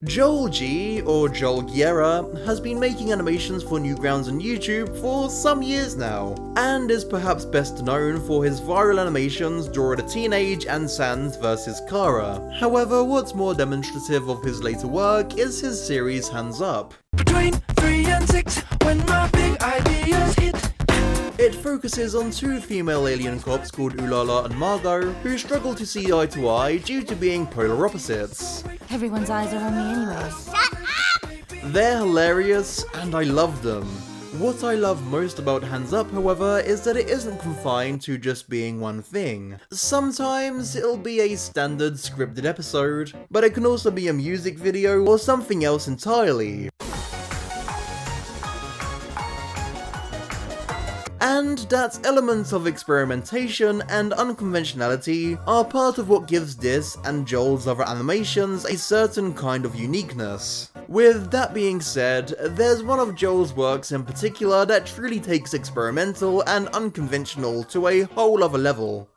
Joel G, or Joel Guerra, has been making animations for Newgrounds on YouTube for some years now, and is perhaps best known for his viral animations Dora the Teenage and Sans vs. Kara. However, what's more demonstrative of his later work is his series Hands Up. Between 3 and 6, when my big ideas hit. It focuses on two female alien cops called Ulala and Margot, who struggle to see eye to eye due to being polar opposites. Everyone's eyes are on me anyway. Shut up! They're hilarious, and I love them. What I love most about Hands Up, however, is that it isn't confined to just being one thing. Sometimes it'll be a standard scripted episode, but it can also be a music video or something else entirely. And that elements of experimentation and unconventionality are part of what gives this and Joel's other animations a certain kind of uniqueness. With that being said, there's one of Joel's works in particular that truly takes experimental and unconventional to a whole other level.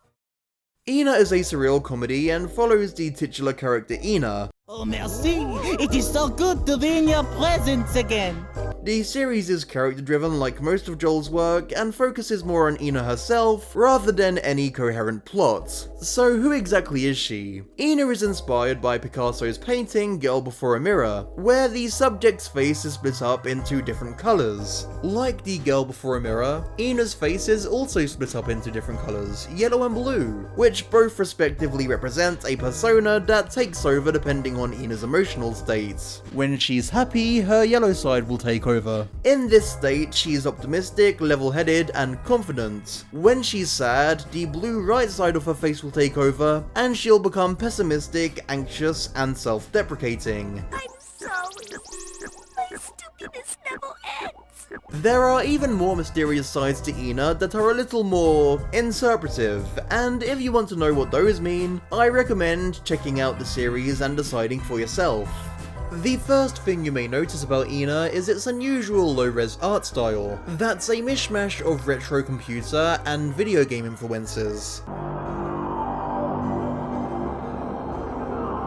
Ena is a surreal comedy and follows the titular character Ena. Oh merci! It is so good to be in your presence again! The series is character driven like most of Joel's work and focuses more on Ena herself rather than any coherent plot. So who exactly is she? Ena is inspired by Picasso's painting Girl Before a Mirror, where the subject's face is split up into different colours. Like the Girl Before a Mirror, Ena's face is also split up into different colours, yellow and blue, which both respectively represent a persona that takes over depending on Ena's emotional states. When she's happy, her yellow side will take over. In this state, she's optimistic, level-headed, and confident. When she's sad, the blue right side of her face will take over, and she'll become pessimistic, anxious, and self-deprecating. I'm sorry. My stupidness never ends. There are even more mysterious sides to Ena that are a little more interpretive, and if you want to know what those mean, I recommend checking out the series and deciding for yourself. The first thing you may notice about Ena is its unusual low-res art style. That's a mishmash of retro computer and video game influences.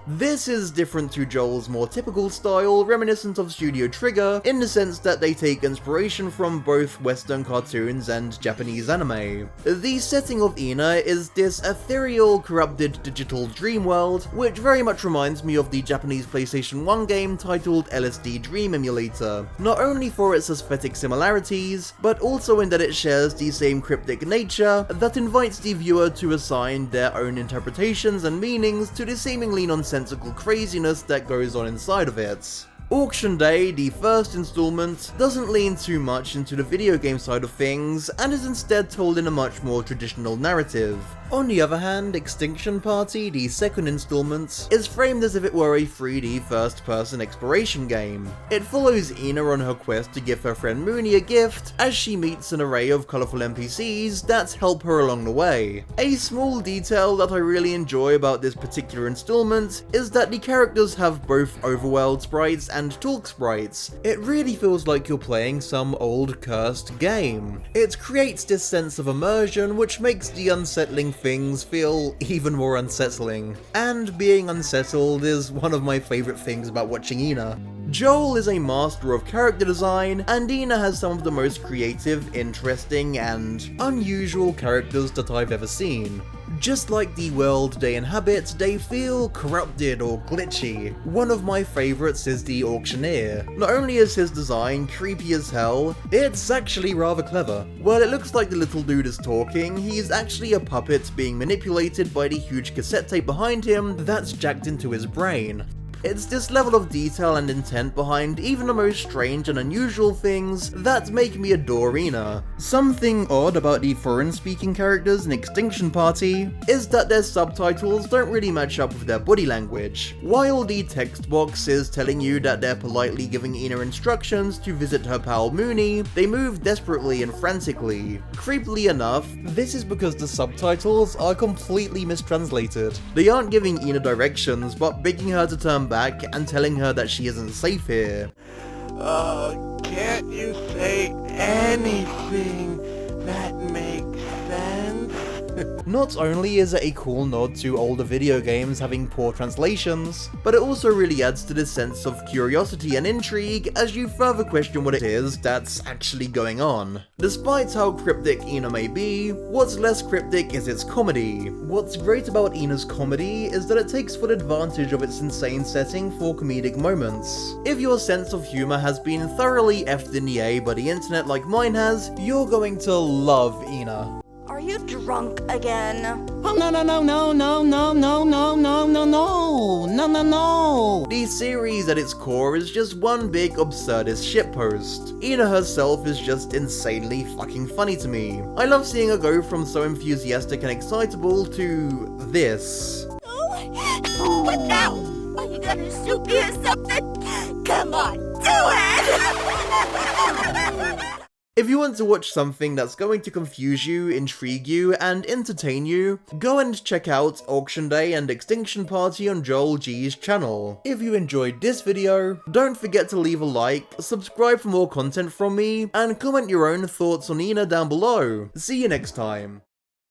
This is different to Joel's more typical style, reminiscent of Studio Trigger, in the sense that they take inspiration from both Western cartoons and Japanese anime. The setting of Ena is this ethereal, corrupted digital dream world, which very much reminds me of the Japanese PlayStation 1 game titled LSD Dream Emulator, not only for its aesthetic similarities, but also in that it shares the same cryptic nature that invites the viewer to assign their own interpretations and meanings to the seemingly nonsensical craziness that goes on inside of it. Auction Day, the first installment, doesn't lean too much into the video game side of things and is instead told in a much more traditional narrative. On the other hand, Extinction Party, the second installment, is framed as if it were a 3D first-person exploration game. It follows Ena on her quest to give her friend Moony a gift as she meets an array of colourful NPCs that help her along the way. A small detail that I really enjoy about this particular installment is that the characters have both overworld sprites and talk sprites. It really feels like you're playing some old cursed game. It creates this sense of immersion which makes the unsettling things feel even more unsettling. And being unsettled is one of my favourite things about watching Ena. Joel is a master of character design, and Ena has some of the most creative, interesting, and unusual characters that I've ever seen. Just like the world they inhabit, they feel corrupted or glitchy. One of my favourites is the Auctioneer. Not only is his design creepy as hell, it's actually rather clever. While it looks like the little dude is talking, he's actually a puppet being manipulated by the huge cassette tape behind him that's jacked into his brain. It's this level of detail and intent behind even the most strange and unusual things that make me adore Ena. Something odd about the foreign-speaking characters in Extinction Party is that their subtitles don't really match up with their body language. While the text box is telling you that they're politely giving Ena instructions to visit her pal Moony, they move desperately and frantically. Creepily enough, this is because the subtitles are completely mistranslated. They aren't giving Ena directions, but begging her to turn back and telling her that she isn't safe here. Can't you say anything that makes sense? Not only is it a cool nod to older video games having poor translations, but it also really adds to this sense of curiosity and intrigue as you further question what it is that's actually going on. Despite how cryptic Ena may be, what's less cryptic is its comedy. What's great about Ena's comedy is that it takes full advantage of its insane setting for comedic moments. If your sense of humor has been thoroughly effed in the A by the internet like mine has, you're going to love Ena. Are you drunk again? Oh, no, no, no, no, no, no, no, no, no, no, no, no, no, no. The series at its core is just one big absurdist shitpost. Ena herself is just insanely fucking funny to me. I love seeing her go from so enthusiastic and excitable to this. Oh, what now? Are you gonna shoot me or something? Come on, do it! If you want to watch something that's going to confuse you, intrigue you, and entertain you, go and check out Auction Day and Extinction Party on Joel G's channel. If you enjoyed this video, don't forget to leave a like, subscribe for more content from me, and comment your own thoughts on Ena down below. See you next time.